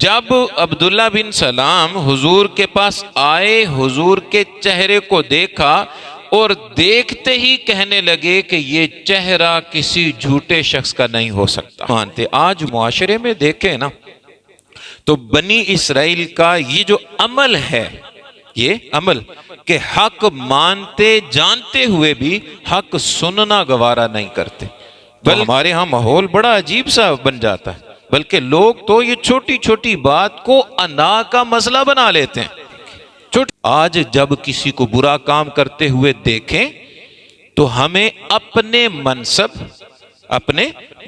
جب عبداللہ بن سلام حضور کے پاس آئے، حضور کے چہرے کو دیکھا اور دیکھتے ہی کہنے لگے کہ یہ چہرہ کسی جھوٹے شخص کا نہیں ہو سکتا۔ مانتے آج معاشرے میں دیکھیں نا تو بنی اسرائیل کا یہ جو عمل ہے، یہ عمل کہ حق مانتے جانتے ہوئے بھی حق سننا گوارا نہیں کرتے، بلکہ ہمارے ہاں ماحول بڑا عجیب سا بن جاتا ہے، بلکہ لوگ تو یہ چھوٹی چھوٹی بات کو انا کا مسئلہ بنا لیتے ہیں۔ آج جب کسی کو برا کام کرتے ہوئے دیکھیں تو ہمیں اپنے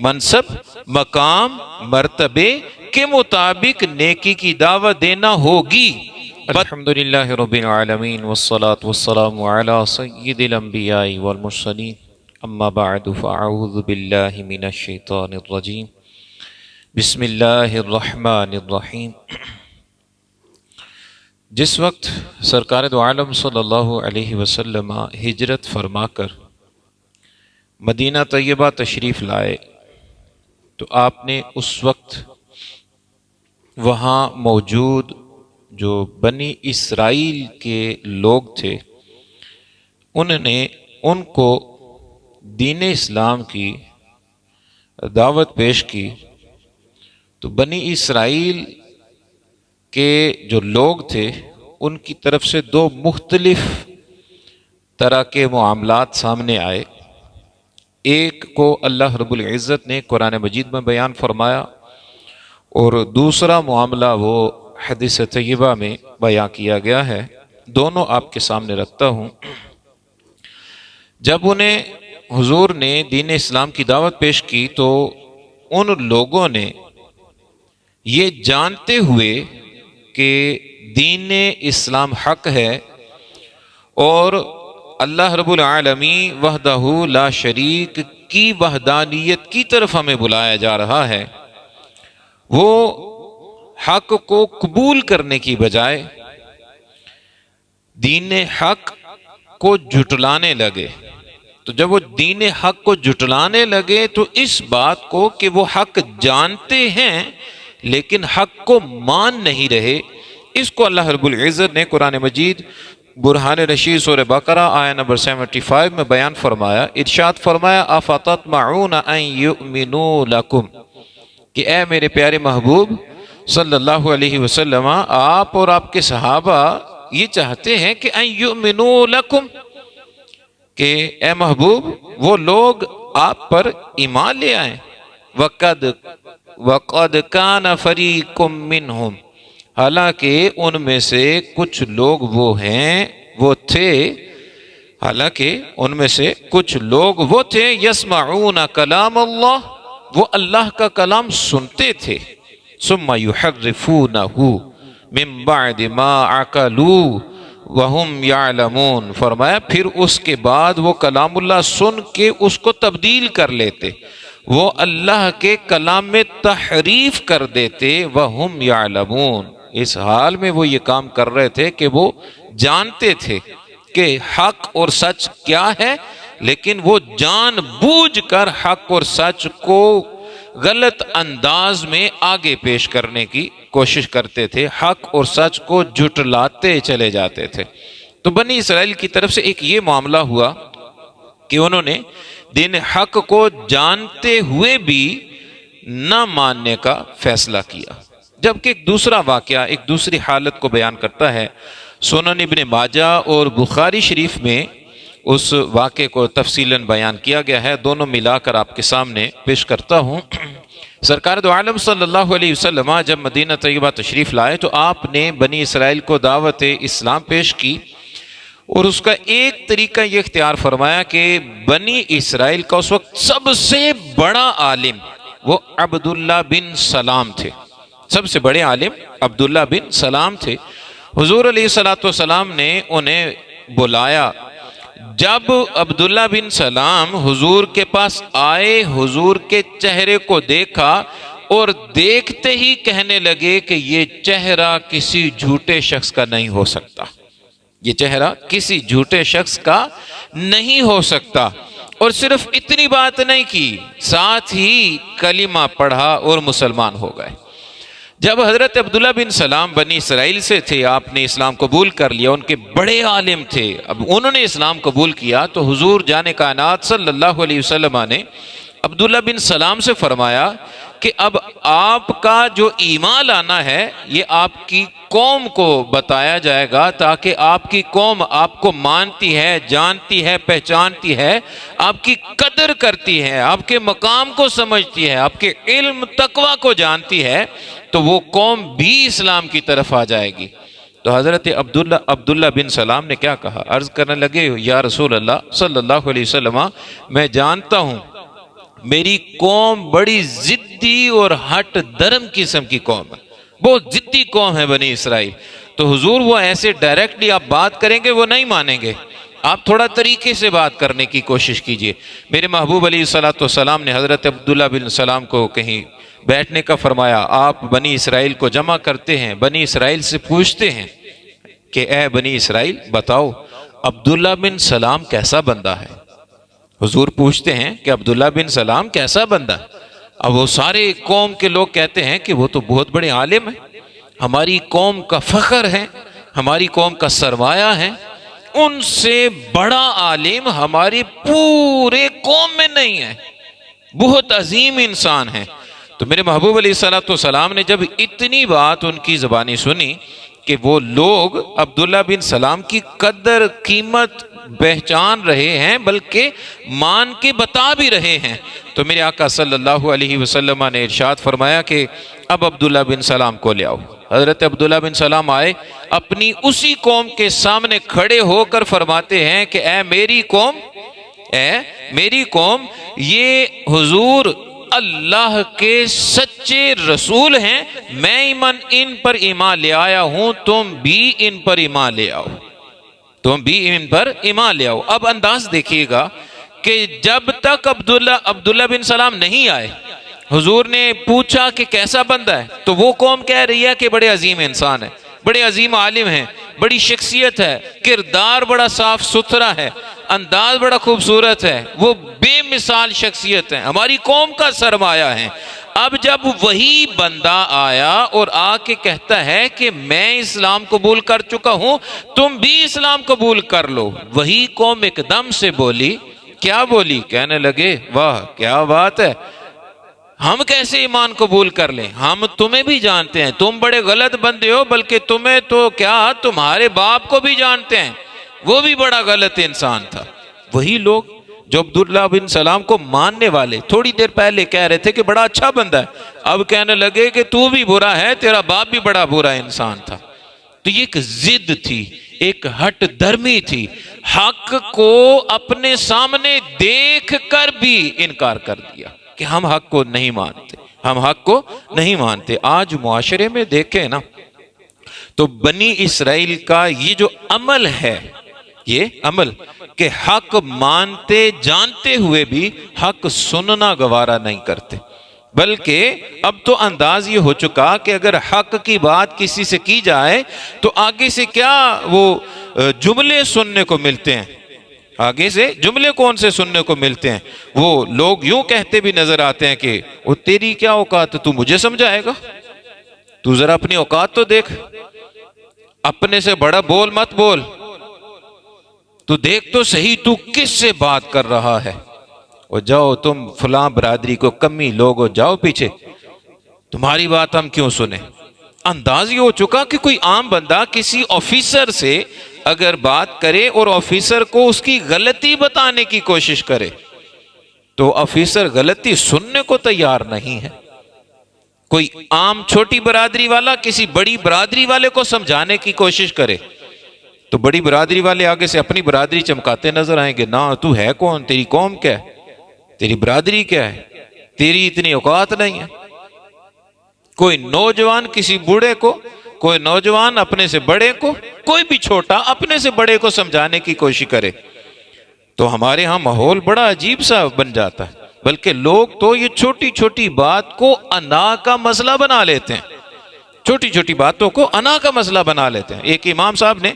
منصب، مقام، مرتبے کے مطابق نیکی کی دعوت دینا ہوگی۔ الحمدللہ رب العالمین والصلاة والسلام علی سید الانبیاء والمرسلین، اما بعد فاعوذ باللہ من الشیطان الرجیم، بسم اللہ الرحمن الرحیم۔ جس وقت سرکار دو عالم صلی اللہ علیہ وسلم ہجرت فرما کر مدینہ طیبہ تشریف لائے تو آپ نے اس وقت وہاں موجود جو بنی اسرائیل کے لوگ تھے انہوں نے ان کو دین اسلام کی دعوت پیش کی، تو بنی اسرائیل کے جو لوگ تھے ان کی طرف سے دو مختلف طرح کے معاملات سامنے آئے۔ ایک کو اللہ رب العزت نے قرآن مجید میں بیان فرمایا اور دوسرا معاملہ وہ حدیث طیبہ میں بیان کیا گیا ہے، دونوں آپ کے سامنے رکھتا ہوں۔ جب انہیں حضور نے دین اسلام کی دعوت پیش کی تو ان لوگوں نے یہ جانتے ہوئے کہ دین اسلام حق ہے اور اللہ رب العالمین وحدہ لا شریک کی وحدانیت کی طرف ہمیں بلایا جا رہا ہے، وہ حق کو قبول کرنے کی بجائے دین حق کو جھٹلانے لگے۔ تو جب وہ دین حق کو جھٹلانے لگے تو اس بات کو کہ وہ حق جانتے ہیں لیکن حق کو مان نہیں رہے، اس کو اللہ رب العزت نے قرآن مجید برہان رشید سورہ بقرہ آیہ نمبر 75 میں بیان فرمایا، ارشاد فرمایا افتطمعون ان یؤمنوا لکم، کہ اے میرے پیارے محبوب صلی اللہ علیہ وسلم، آپ اور آپ کے صحابہ یہ چاہتے ہیں کہ ان یؤمنوا لکم، کہ اے محبوب وہ لوگ آپ پر ایمان لے آئیں۔ وَقَدْ كَانَ فَرِيقٌ مِّنْهُمْ، حالانکہ ان میں سے کچھ لوگ وہ تھے يَسْمَعُونَ كَلَامَ اللَّهِ، وہ اللہ کا کلام سنتے تھے، ثُمَّ يُحَرِّفُونَهُ مِن بَعْدِ مَا عَقَلُوهُ وَهُمْ يَعْلَمُونَ، فرمایا پھر اس کے بعد وہ کلام اللہ سن کے اس کو تبدیل کر لیتے، وہ اللہ کے کلام میں تحریف کر دیتے، وَهُمْ يَعْلَمُونَ، اس حال میں وہ یہ کام کر رہے تھے کہ وہ جانتے تھے کہ حق اور سچ کیا ہے، لیکن وہ جان بوجھ کر حق اور سچ کو غلط انداز میں آگے پیش کرنے کی کوشش کرتے تھے، حق اور سچ کو جھٹلاتے چلے جاتے تھے۔ تو بنی اسرائیل کی طرف سے ایک یہ معاملہ ہوا کہ انہوں نے دین حق کو جانتے ہوئے بھی نہ ماننے کا فیصلہ کیا، جبکہ ایک دوسرا واقعہ ایک دوسری حالت کو بیان کرتا ہے۔ سنن ابن ماجہ اور بخاری شریف میں اس واقعے کو تفصیلاً بیان کیا گیا ہے، دونوں ملا کر آپ کے سامنے پیش کرتا ہوں۔ سرکار دو عالم صلی اللہ علیہ وسلم جب مدینہ طیبہ تشریف لائے تو آپ نے بنی اسرائیل کو دعوت اسلام پیش کی، اور اس کا ایک طریقہ یہ اختیار فرمایا کہ بنی اسرائیل کا اس وقت سب سے بڑا عالم وہ عبداللہ بن سلام تھے، سب سے بڑے عالم عبداللہ بن سلام تھے۔ حضور علیہ السلام نے انہیں بلایا۔ جب عبداللہ بن سلام حضور کے پاس آئے، حضور کے چہرے کو دیکھا اور دیکھتے ہی کہنے لگے کہ یہ چہرہ کسی جھوٹے شخص کا نہیں ہو سکتا، یہ چہرہ کسی جھوٹے شخص کا نہیں ہو سکتا۔ اور صرف اتنی بات نہیں کی، ساتھ ہی کلمہ پڑھا اور مسلمان ہو گئے۔ جب حضرت عبداللہ بن سلام بنی اسرائیل سے تھے، آپ نے اسلام قبول کر لیا، ان کے بڑے عالم تھے، اب انہوں نے اسلام قبول کیا تو حضور جان کائنات صلی اللہ علیہ وسلم نے عبداللہ بن سلام سے فرمایا کہ اب آپ کا جو ایمان لانا ہے یہ آپ کی قوم کو بتایا جائے گا، تاکہ آپ کی قوم آپ کو مانتی ہے، جانتی ہے، پہچانتی ہے، آپ کی قدر کرتی ہے، آپ کے مقام کو سمجھتی ہے، آپ کے علم تقوی کو جانتی ہے، تو وہ قوم بھی اسلام کی طرف آ جائے گی۔ تو حضرت عبداللہ بن سلام نے کیا کہا؟ عرض کرنے لگے، یا رسول اللہ صلی اللہ علیہ وسلم، میں جانتا ہوں میری قوم بڑی ضدی اور ہٹ درم قسم کی قوم ہے، بہت ضدی قوم ہے بنی اسرائیل۔ تو حضور وہ ایسے ڈائریکٹلی آپ بات کریں گے وہ نہیں مانیں گے، آپ تھوڑا طریقے سے بات کرنے کی کوشش کیجئے۔ میرے محبوب علیہ الصلوۃ والسلام نے حضرت عبداللہ بن سلام کو کہیں بیٹھنے کا فرمایا، آپ بنی اسرائیل کو جمع کرتے ہیں، بنی اسرائیل سے پوچھتے ہیں کہ اے بنی اسرائیل بتاؤ عبداللہ بن سلام کیسا بندہ ہے۔ حضور پوچھتے ہیں کہ عبداللہ بن سلام کیسا بندہ ہے؟ اب وہ سارے قوم کے لوگ کہتے ہیں کہ وہ تو بہت بڑے عالم ہیں، ہماری قوم کا فخر ہے، ہماری قوم کا سرمایہ ہے، ان سے بڑا عالم ہماری پورے قوم میں نہیں ہے، بہت عظیم انسان ہے۔ تو میرے محبوب علیہ الصلوۃ والسلام نے جب اتنی بات ان کی زبانی سنی کہ وہ لوگ عبداللہ بن سلام کی قدر قیمت پہچان رہے ہیں بلکہ مان کے بتا بھی رہے ہیں، تو میرے آقا صلی اللہ علیہ وسلم نے ارشاد فرمایا کہ اب عبداللہ بن سلام کو لے آؤ۔ حضرت عبداللہ بن سلام آئے، اپنی اسی قوم کے سامنے کھڑے ہو کر فرماتے ہیں کہ اے میری قوم، یہ حضور اللہ کے سچے رسول ہیں، میں ان پر ایمان لے آیا ہوں، تم بھی ان پر ایمان لے آؤ، تم بھی ان پر ایمان لے آؤ۔ اب انداز دیکھیے گا کہ جب تک عبداللہ بن سلام نہیں آئے، حضور نے پوچھا کہ کیسا بندہ ہے، تو وہ قوم کہہ رہی ہے کہ بڑے عظیم انسان ہے، بڑے عظیم عالم ہیں، بڑی شخصیت ہے، کردار بڑا صاف ستھرا ہے، انداز بڑا خوبصورت ہے، وہ بے مثال شخصیت ہے، ہماری قوم کا سرمایہ ہے۔ اب جب وہی بندہ آیا اور آ کے کہتا ہے کہ میں اسلام قبول کر چکا ہوں، تم بھی اسلام قبول کر لو، وہی قوم ایک دم سے بولی، کیا بولی؟ کہنے لگے واہ کیا بات ہے، ہم کیسے ایمان قبول کر لیں، ہم تمہیں بھی جانتے ہیں، تم بڑے غلط بندے ہو، بلکہ تمہیں تو کیا تمہارے باپ کو بھی جانتے ہیں، وہ بھی بڑا غلط انسان تھا۔ وہی لوگ جو عبداللہ بن سلام کو ماننے والے تھوڑی دیر پہلے کہہ رہے تھے کہ بڑا اچھا بندہ ہے، اب کہنے لگے کہ تو بھی برا ہے، تیرا باپ بھی بڑا برا انسان تھا۔ تو یہ ایک ضد تھی، ایک ہٹ درمی تھی، حق کو اپنے سامنے دیکھ کر بھی انکار کر دیا کہ ہم حق کو نہیں مانتے، ہم حق کو نہیں مانتے۔ آج معاشرے میں دیکھیں نا تو بنی اسرائیل کا یہ جو عمل ہے، یہ عمل کہ حق مانتے جانتے ہوئے بھی حق سننا گوارا نہیں کرتے، بلکہ اب تو انداز یہ ہو چکا کہ اگر حق کی بات کسی سے کی جائے تو آگے سے کیا وہ جملے سننے کو ملتے ہیں، آگے سے جملے کون سے سننے کو ملتے ہیں؟ وہ لوگ یوں کہتے بھی نظر آتے ہیں کہ وہ تیری کیا اوقات ہے، تو مجھے سمجھائے گا، تو ذرا اپنی اوقات تو دیکھ، اپنے سے بڑا بول مت بول، تو دیکھ تو صحیح تو کس سے بات کر رہا ہے، اور جاؤ تم فلاں برادری کو کمی لوگو جاؤ پیچھے، تمہاری بات ہم کیوں سنیں۔ انداز یہ ہو چکا کہ کوئی عام بندہ کسی آفیسر سے اگر بات کرے اور آفیسر کو اس کی غلطی بتانے کی کوشش کرے تو آفیسر غلطی سننے کو تیار نہیں ہے۔ کوئی عام چھوٹی برادری والا کسی بڑی برادری والے کو سمجھانے کی کوشش کرے تو بڑی برادری والے آگے سے اپنی برادری چمکاتے نظر آئیں گے، نہ تو ہے کون، تیری قوم کیا ہے، تیری برادری کیا ہے، تیری اتنی اوقات نہیں ہے۔ کوئی نوجوان کسی بوڑھے کو، کوئی نوجوان اپنے سے بڑے کو، کوئی بھی چھوٹا اپنے سے بڑے کو سمجھانے کی کوشش کرے تو ہمارے ہاں ماحول بڑا عجیب سا بن جاتا ہے، بلکہ لوگ تو یہ چھوٹی چھوٹی بات کو انا کا مسئلہ بنا لیتے ہیں، چھوٹی چھوٹی باتوں کو انا کا مسئلہ بنا لیتے ہیں۔ ایک امام صاحب نے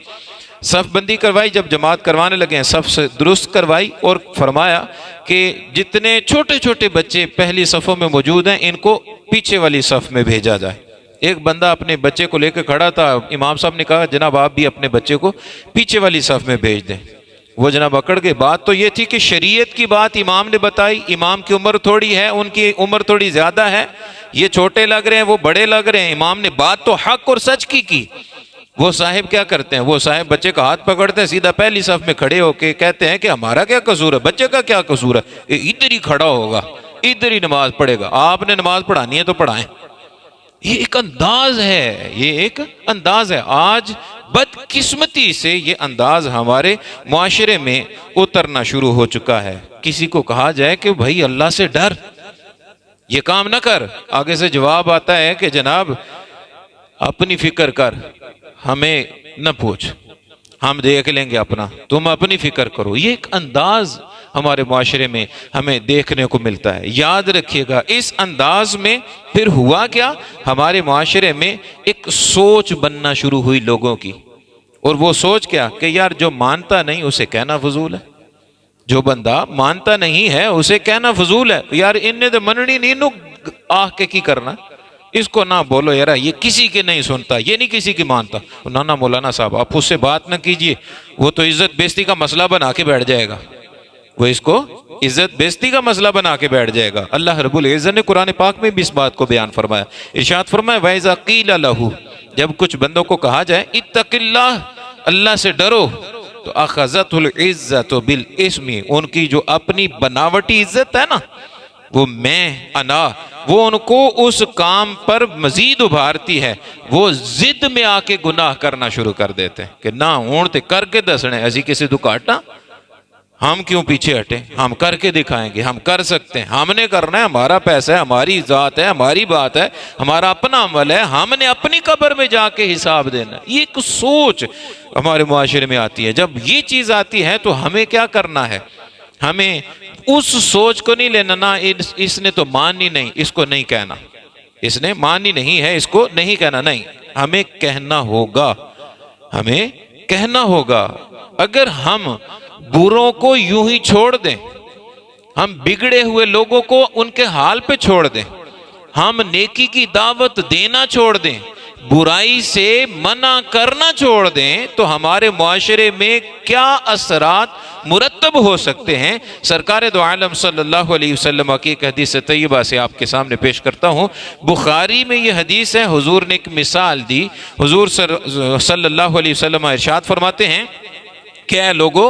صف بندی کروائی، جب جماعت کروانے لگے ہیں صف سے درست کروائی اور فرمایا کہ جتنے چھوٹے چھوٹے بچے پہلی صفوں میں موجود ہیں ان کو پیچھے والی صف میں بھیجا جائے، ایک بندہ اپنے بچے کو لے کے کھڑا تھا، امام صاحب نے کہا جناب آپ بھی اپنے بچے کو پیچھے والی صف میں بھیج دیں۔ وہ جناب اکڑ گئے۔ بات تو یہ تھی کہ شریعت کی بات امام نے بتائی، امام کی عمر تھوڑی ہے، ان کی عمر تھوڑی زیادہ ہے، یہ چھوٹے لگ رہے ہیں وہ بڑے لگ رہے ہیں، امام نے بات تو حق اور سچ کی۔ وہ صاحب کیا کرتے ہیں، وہ صاحب بچے کا ہاتھ پکڑتے ہیں، سیدھا پہلی صف میں کھڑے ہو کے کہتے ہیں کہ ہمارا کیا قصور ہے، بچے کا کیا قصور ہے، یہ ادھر ہی کھڑا ہوگا، ادھر ہی نماز پڑھے گا، آپ نے نماز پڑھانی ہے تو پڑھائیں۔ یہ ایک انداز ہے، یہ ایک انداز ہے۔ آج بدقسمتی سے یہ انداز ہمارے معاشرے میں اترنا شروع ہو چکا ہے۔ کسی کو کہا جائے کہ بھائی اللہ سے ڈر، یہ کام نہ کر، آگے سے جواب آتا ہے کہ جناب اپنی فکر کر، ہمیں نہ پوچھ، ہم دیکھ لیں گے اپنا، تم اپنی فکر کرو۔ یہ ایک انداز ہمارے معاشرے میں ہمیں دیکھنے کو ملتا ہے۔ یاد رکھیے گا اس انداز میں پھر ہوا کیا، ہمارے معاشرے میں ایک سوچ بننا شروع ہوئی لوگوں کی، اور وہ سوچ کیا کہ یار جو مانتا نہیں اسے کہنا فضول ہے، جو بندہ مانتا نہیں ہے اسے کہنا فضول ہے، یار ان نے تو مننی نہیں نو آہ کے کی کرنا، اس کو نہ بولو یار، یہ کسی کے نہیں سنتا، یہ نہیں کسی کی مانتا۔ نانا مولانا صاحب آپ اس سے بات نہ کیجئے، وہ تو عزت بیزتی کا مسئلہ بنا کے بیٹھ جائے گا، وہ اس کو عزت بیزتی کا مسئلہ بنا کے بیٹھ جائے گا۔ اللہ رب العزت نے قرآن پاک میں بھی اس بات کو بیان فرمایا، ارشاد فرمایا وَإِذَا قِيلَ لَهُ، جب کچھ بندوں کو کہا جائے اتق اللہ، اللہ سے ڈرو، تو اخذتہ العزت بالاسم، ان کی جو اپنی بناوٹی عزت ہے نا، وہ میں انا، وہ ان کو اس کام پر مزید ابھارتی ہے، وہ ضد میں آ کے گناہ کرنا شروع کر دیتے ہیں کہ نہ ہون تے کر کے دسنے، ایسی کسی تو کاٹا، ہم کیوں پیچھے ہٹے، ہم کر کے دکھائیں گے، ہم کر سکتے ہیں، ہم نے کرنا ہے، ہمارا پیسہ ہے، ہماری ذات ہے، ہماری بات ہے، ہمارا اپنا عمل ہے، ہم نے اپنی قبر میں جا کے حساب دینا۔ یہ ایک سوچ ہمارے معاشرے میں آتی ہے۔ جب یہ چیز آتی ہے تو ہمیں کیا کرنا ہے، ہمیں اس سوچ کو نہیں لینا، نہ اس نے تو مانی نہیں، اس کو نہیں کہنا، اس نے مانی نہیں ہے، اس کو نہیں کہنا، نہیں، ہمیں کہنا ہوگا، ہمیں کہنا ہوگا۔ اگر ہم بروں کو یوں ہی چھوڑ دیں، ہم بگڑے ہوئے لوگوں کو ان کے حال پہ چھوڑ دیں، ہم نیکی کی دعوت دینا چھوڑ دیں، برائی سے منع کرنا چھوڑ دیں، تو ہمارے معاشرے میں کیا اثرات مرتب ہو سکتے ہیں۔ سرکار دو عالم صلی اللہ علیہ وسلم کی ایک حدیث طیبہ سے آپ کے سامنے پیش کرتا ہوں۔ بخاری میں یہ حدیث ہے، حضور نے ایک مثال دی، حضور صلی اللہ علیہ وسلم ارشاد فرماتے ہیں کہ اے لوگو،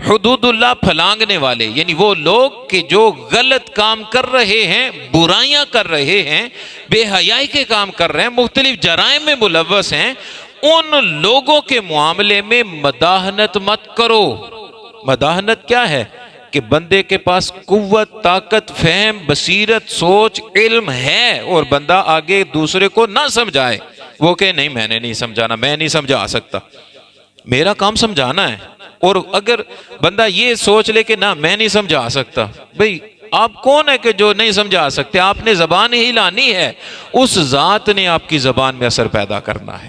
حدود اللہ پھلانگنے والے، یعنی وہ لوگ کہ جو غلط کام کر رہے ہیں، برائیاں کر رہے ہیں، بے حیائی کے کام کر رہے ہیں، مختلف جرائم میں ملوث ہیں، ان لوگوں کے معاملے میں مداحنت مت کرو۔ مداحنت کیا ہے کہ بندے کے پاس قوت، طاقت، فہم، بصیرت، سوچ، علم ہے، اور بندہ آگے دوسرے کو نہ سمجھائے، وہ کہ نہیں میں نے نہیں سمجھانا، میں نہیں سمجھا سکتا، میرا کام سمجھانا ہے۔ اور اگر بندہ یہ سوچ لے کہ نہ میں نہیں سمجھا سکتا، بھئی آپ کون ہے کہ جو نہیں سمجھا سکتے، آپ نے زبان ہی لانی ہے، اس ذات نے آپ کی زبان میں اثر پیدا کرنا ہے،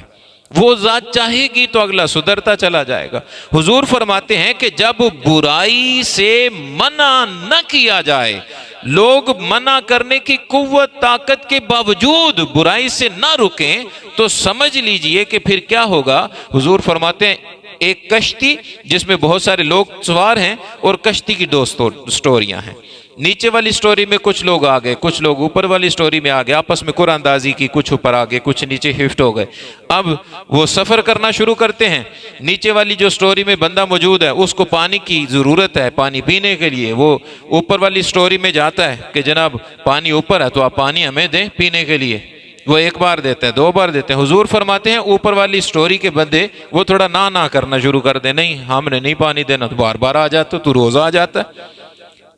وہ ذات چاہے گی تو اگلا سدھرتا چلا جائے گا۔ حضور فرماتے ہیں کہ جب برائی سے منع نہ کیا جائے، لوگ منع کرنے کی قوت طاقت کے باوجود برائی سے نہ رکیں، تو سمجھ لیجئے کہ پھر کیا ہوگا۔ حضور فرماتے ہیں ایک کشتی جس میں بہت سارے لوگ سوار ہیں، اور کشتی کی دو سٹوریاں ہیں، نیچے والی سٹوری میں کچھ لوگ آ گئے، کچھ لوگ اوپر والی سٹوری میں آ گئے، آپس میں قرآن اندازی کی، کچھ اوپر آ گئے، کچھ نیچے شفٹ ہو گئے۔ اب وہ سفر کرنا شروع کرتے ہیں، نیچے والی جو سٹوری میں بندہ موجود ہے اس کو پانی کی ضرورت ہے، پانی پینے کے لیے، وہ اوپر والی سٹوری میں جاتا ہے کہ جناب پانی اوپر ہے تو آپ پانی ہمیں دیں پینے کے لیے، وہ ایک بار دیتے ہیں، دو بار دیتے ہیں۔ حضور فرماتے ہیں اوپر والی سٹوری کے بندے وہ تھوڑا نہ کرنا شروع کر دیں، نہیں ہم نے نہیں پانی دینا، تو بار بار آ جاتا، تو روزہ آ جاتا ہے۔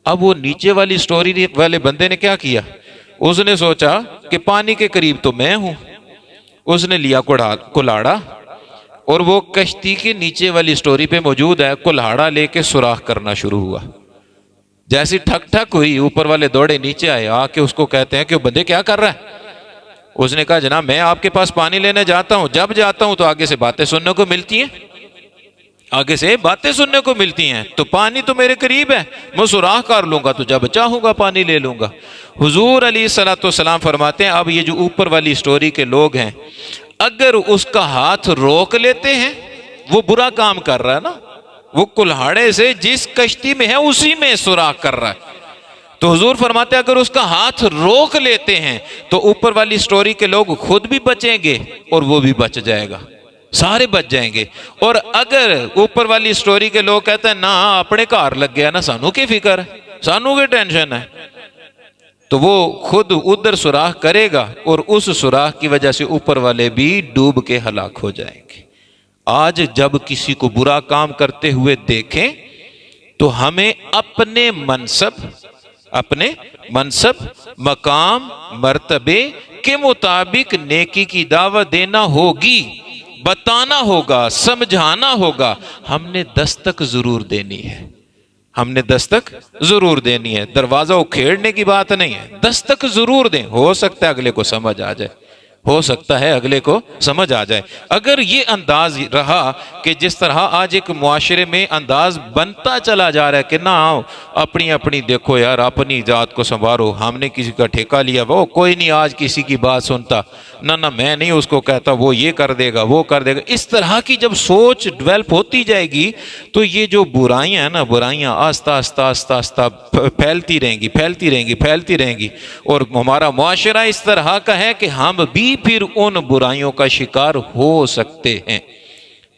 اب وہ نیچے والی سٹوری والے بندے نے کیا کیا، اس نے سوچا کہ پانی کے قریب تو میں ہوں، اس نے لیا کلاڑا، اور وہ کشتی کے نیچے والی سٹوری پہ موجود ہے، کلاڑا لے کے سوراخ کرنا شروع ہوا۔ جیسی ٹھک ٹھک ہوئی، اوپر والے دوڑے نیچے آئے، آ کے اس کو کہتے ہیں کہ وہ بندے کیا کر رہا ہے؟ اس نے کہا جناب میں آپ کے پاس پانی لینے جاتا ہوں، جب جاتا ہوں تو آگے سے باتیں سننے کو ملتی ہیں، آگے سے باتیں سننے کو ملتی ہیں، تو پانی تو میرے قریب ہے، میں سوراخ کر لوں گا تو جب چاہوں گا پانی لے لوں گا۔ حضور علیہ الصلوۃ والسلام فرماتے ہیں اب یہ جو اوپر والی سٹوری کے لوگ ہیں، اگر اس کا ہاتھ روک لیتے ہیں، وہ برا کام کر رہا ہے نا، وہ کلہاڑے سے جس کشتی میں ہے اسی میں سوراخ کر رہا ہے، تو حضور فرماتے ہیں اگر اس کا ہاتھ روک لیتے ہیں تو اوپر والی سٹوری کے لوگ خود بھی بچیں گے اور وہ بھی بچ جائے گا، سارے بچ جائیں گے۔ اور اگر اوپر والی سٹوری کے لوگ کہتے ہیں نا اپنے کار لگ گیا نا، سانو کی فکر ہے، سانو کی ٹینشن ہے، تو وہ خود ادھر سوراخ کرے گا اور اس سوراخ کی وجہ سے اوپر والے بھی ڈوب کے ہلاک ہو جائیں گے۔ آج جب کسی کو برا کام کرتے ہوئے دیکھیں تو ہمیں اپنے منصب، مقام، مرتبے کے مطابق نیکی کی دعوت دینا ہوگی، بتانا ہوگا، سمجھانا ہوگا، ہم نے دستک ضرور دینی ہے، ہم نے دستک ضرور دینی ہے، دروازہ اکھیڑنے کی بات نہیں ہے، دستک ضرور دیں، ہو سکتا ہے اگلے کو سمجھ آ جائے، ہو سکتا ہے اگلے کو سمجھ آ جائے۔ اگر یہ انداز رہا کہ جس طرح آج ایک معاشرے میں انداز بنتا چلا جا رہا ہے کہ نہ اپنی دیکھو یار، اپنی ذات کو سنوارو، ہم نے کسی کا ٹھیکہ لیا، وہ کوئی نہیں آج کسی کی بات سنتا، نہ میں نہیں اس کو کہتا، وہ یہ کر دے گا، وہ کر دے گا، اس طرح کی جب سوچ ڈیولپ ہوتی جائے گی تو یہ جو برائیاں ہیں نا، برائیاں آہستہ آہستہ پھیلتی رہیں گی، اور ہمارا معاشرہ اس طرح کا ہے کہ ہم بھی پھر ان برائیوں کا شکار ہو سکتے ہیں۔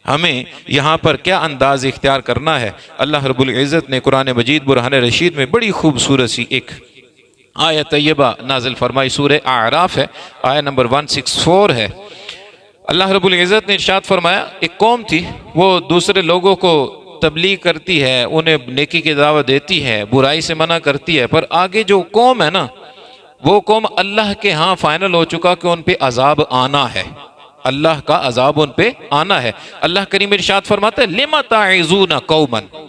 ہمیں یہاں پر کیا انداز اختیار کرنا ہے؟ اللہ رب العزت نے قرآن مجید برہان رشید میں بڑی خوبصورت سی ایک آیت طیبہ نازل فرمائی، سورہ اعراف ہے، آیت نمبر 164 ہے۔ اللہ رب العزت نے ارشاد فرمایا، ایک قوم تھی، وہ دوسرے لوگوں کو تبلیغ کرتی ہے، انہیں نیکی کی دعوت دیتی ہے، برائی سے منع کرتی ہے، پر آگے جو قوم ہے نا، وہ قوم اللہ کے ہاں فائنل ہو چکا کہ ان پہ عذاب آنا ہے، اللہ کا عذاب ان پہ آنا ہے۔ اللہ کریم ارشاد فرماتا ہے لِمَ تَعِظُونَ قَوْمًا،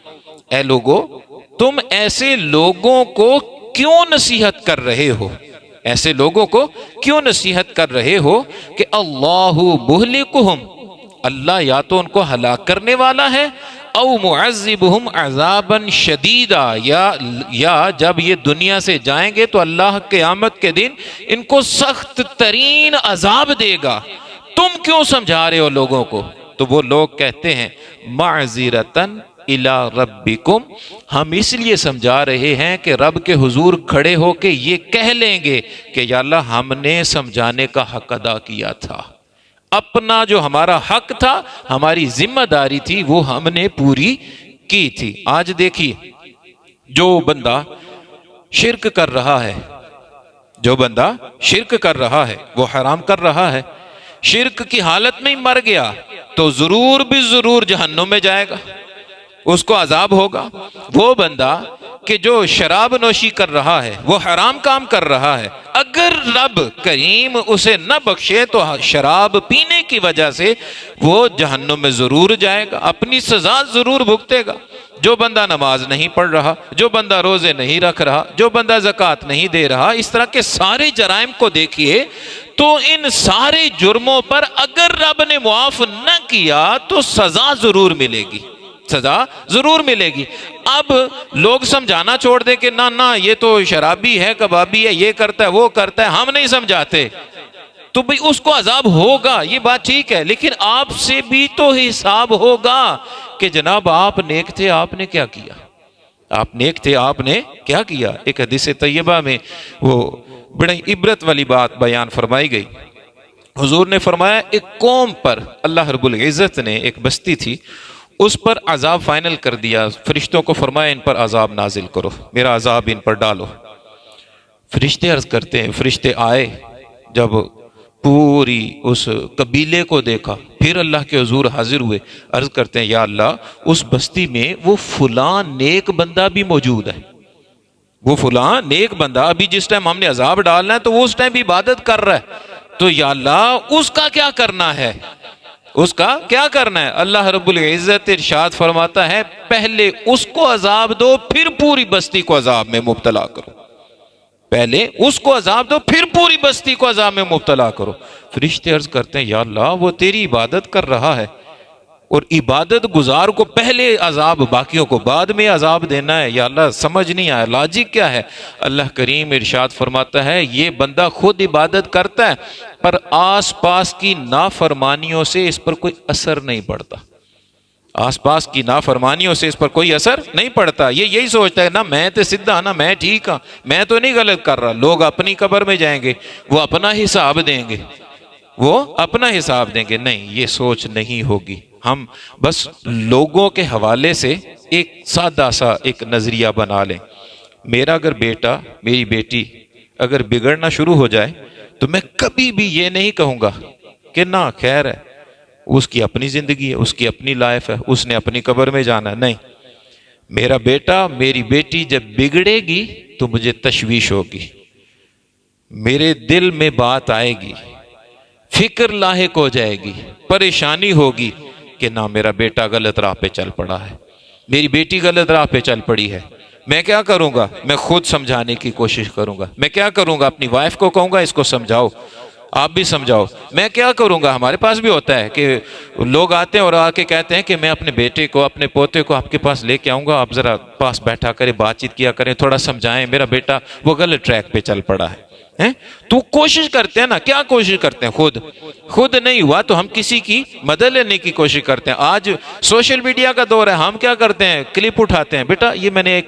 اے لوگو تم ایسے لوگوں کو کیوں نصیحت کر رہے ہو، ایسے لوگوں کو کیوں نصیحت کر رہے ہو کہ اللہ مہلکہم، اللہ یا تو ان کو ہلاک کرنے والا ہے، او معذبہم عذابا شدیدا، یا جب یہ دنیا سے جائیں گے تو اللہ قیامت کے دن ان کو سخت ترین عذاب دے گا، تم کیوں سمجھا رہے ہو لوگوں کو؟ تو وہ لوگ کہتے ہیں معذرتن الی ربکم، ہم اس لیے سمجھا رہے ہیں کہ رب کے حضور کھڑے ہو کے یہ کہہ لیں گے کہ یا اللہ ہم نے سمجھانے کا حق ادا کیا تھا، اپنا جو ہمارا حق تھا، ہماری ذمہ داری تھی، وہ ہم نے پوری کی تھی۔ آج دیکھیے جو بندہ شرک کر رہا ہے، وہ حرام کر رہا ہے، شرک کی حالت میں ہی مر گیا تو ضرور بھی ضرور جہنم میں جائے گا، اس کو عذاب ہوگا۔ وہ بندہ کہ جو شراب نوشی کر رہا ہے، وہ حرام کام کر رہا ہے، اگر رب کریم اسے نہ بخشے تو شراب پینے کی وجہ سے وہ جہنم میں ضرور جائے گا، اپنی سزا ضرور بھگتے گا۔ جو بندہ نماز نہیں پڑھ رہا، جو بندہ روزے نہیں رکھ رہا، جو بندہ زکوٰۃ نہیں دے رہا، اس طرح کے سارے جرائم کو دیکھیے تو ان سارے جرموں پر اگر رب نے معاف نہ کیا تو سزا ضرور ملے گی، سزا ضرور ملے گی۔ اب لوگ سمجھانا چھوڑ دے کہ نہ یہ تو شرابی ہے، کبابی ہے، یہ کرتا ہے، وہ کرتا ہے، ہم نہیں سمجھاتے، تو بھئی اس کو عذاب ہوگا، یہ بات ٹھیک ہے، لیکن آپ سے بھی تو حساب ہوگا کہ جناب آپ نیک تھے، آپ نے کیا کیا، آپ نیک تھے، آپ نے کیا کیا۔ ایک حدیث طیبہ میں وہ بڑی عبرت والی بات بیان فرمائی گئی، حضور نے فرمایا ایک قوم پر اللہ رب العزت نے، ایک بستی تھی، اس پر عذاب فائنل کر دیا، فرشتوں کو فرمایا ان پر عذاب نازل کرو، میرا عذاب ان پر ڈالو۔ فرشتے عرض کرتے ہیں، فرشتے آئے، جب پوری اس قبیلے کو دیکھا، پھر اللہ کے حضور حاضر ہوئے، عرض کرتے ہیں یا اللہ اس بستی میں وہ فلاں نیک بندہ بھی موجود ہے، وہ فلاں نیک بندہ ابھی جس ٹائم ہم نے عذاب ڈالنا ہے تو وہ اس ٹائم بھی عبادت کر رہا ہے، تو یا اللہ اس کا کیا کرنا ہے، اس کا کیا کرنا ہے؟ اللہ رب العزت ارشاد فرماتا ہے پہلے اس کو عذاب دو، پھر پوری بستی کو عذاب میں مبتلا کرو، پہلے اس کو عذاب دو، پھر پوری بستی کو عذاب میں مبتلا کرو۔ فرشتے عرض کرتے ہیں یا اللہ وہ تیری عبادت کر رہا ہے، اور عبادت گزار کو پہلے عذاب، باقیوں کو بعد میں عذاب دینا ہے؟ یا اللہ سمجھ نہیں آیا، لاجک کیا ہے؟ اللہ کریم ارشاد فرماتا ہے یہ بندہ خود عبادت کرتا ہے پر آس پاس کی نافرمانیوں سے اس پر کوئی اثر نہیں پڑتا، آس پاس کی نافرمانیوں سے اس پر کوئی اثر نہیں پڑتا۔ یہ یہی سوچتا ہے نا میں تو سیدھا، نا میں ٹھیک ہاں، میں تو نہیں غلط کر رہا، لوگ اپنی قبر میں جائیں گے، وہ اپنا حساب دیں گے، وہ اپنا حساب دیں گے۔ نہیں، یہ سوچ نہیں ہوگی۔ ہم بس لوگوں کے حوالے سے ایک سادہ سا ایک نظریہ بنا لیں۔ میرا اگر بیٹا، میری بیٹی اگر بگڑنا شروع ہو جائے تو میں کبھی بھی یہ نہیں کہوں گا کہ نہ خیر ہے، اس کی اپنی زندگی ہے، اس کی اپنی لائف ہے، اس نے اپنی قبر میں جانا ہے۔ نہیں، میرا بیٹا، میری بیٹی جب بگڑے گی تو مجھے تشویش ہوگی، میرے دل میں بات آئے گی، فکر لاحق ہو جائے گی، پریشانی ہوگی کہ نہ میرا بیٹا غلط راہ پہ چل پڑا ہے، میری بیٹی غلط راہ پہ چل پڑی ہے۔ میں کیا کروں گا؟ میں خود سمجھانے کی کوشش کروں گا۔ میں کیا کروں گا؟ اپنی وائف کو کہوں گا اس کو سمجھاؤ، آپ بھی سمجھاؤ۔ میں کیا کروں گا؟ ہمارے پاس بھی ہوتا ہے کہ لوگ آتے ہیں اور آ کے کہتے ہیں کہ میں اپنے بیٹے کو، اپنے پوتے کو آپ کے پاس لے کے آؤں گا، آپ ذرا پاس بیٹھا کریں، بات چیت کیا کریں، تھوڑا سمجھائیں، میرا بیٹا وہ غلط ٹریک پہ چل پڑا ہے۔ تو کوشش کرتے ہیں نا، کیا کوشش کرتے ہیں؟ خود نہیں ہوا تو ہم کسی کی مدد لینے کی کوشش کرتے ہیں۔ آج سوشل میڈیا کا دور ہے، ہم کیا کرتے ہیں؟ کلپ اٹھاتے ہیں، بیٹا یہ میں نے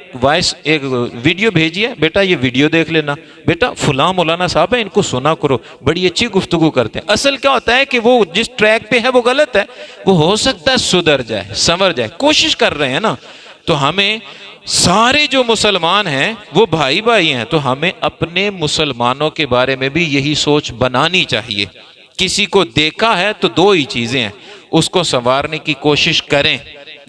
ایک ویڈیو بھیجی ہے، بیٹا یہ ویڈیو دیکھ لینا، بیٹا فلاں مولانا صاحب ہے ان کو سنا کرو، بڑی اچھی گفتگو کرتے ہیں۔ اصل کیا ہوتا ہے کہ وہ جس ٹریک پہ ہے وہ غلط ہے، وہ ہو سکتا ہے سدھر جائے، سنور جائے، کوشش کر رہے ہیں نا۔ تو ہمیں سارے جو مسلمان ہیں وہ بھائی بھائی ہیں، تو ہمیں اپنے مسلمانوں کے بارے میں بھی یہی سوچ بنانی چاہیے۔ کسی کو دیکھا ہے تو دو ہی چیزیں ہیں، اس کو سنوارنے کی کوشش کریں،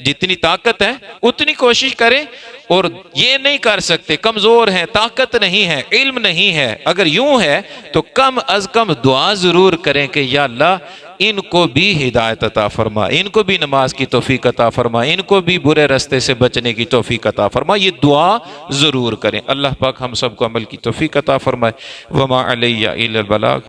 جتنی طاقت ہے اتنی کوشش کریں، اور یہ نہیں کر سکتے، کمزور ہیں، طاقت نہیں ہے، علم نہیں ہے، اگر یوں ہے تو کم از کم دعا ضرور کریں کہ یا اللہ ان کو بھی ہدایت عطا فرما، ان کو بھی نماز کی توفیق عطا فرما، ان کو بھی برے راستے سے بچنے کی توفیق عطا فرما۔ یہ دعا ضرور کریں۔ اللہ پاک ہم سب کو عمل کی توفیق عطا فرمائے۔ وما علیہ الا البلاغ۔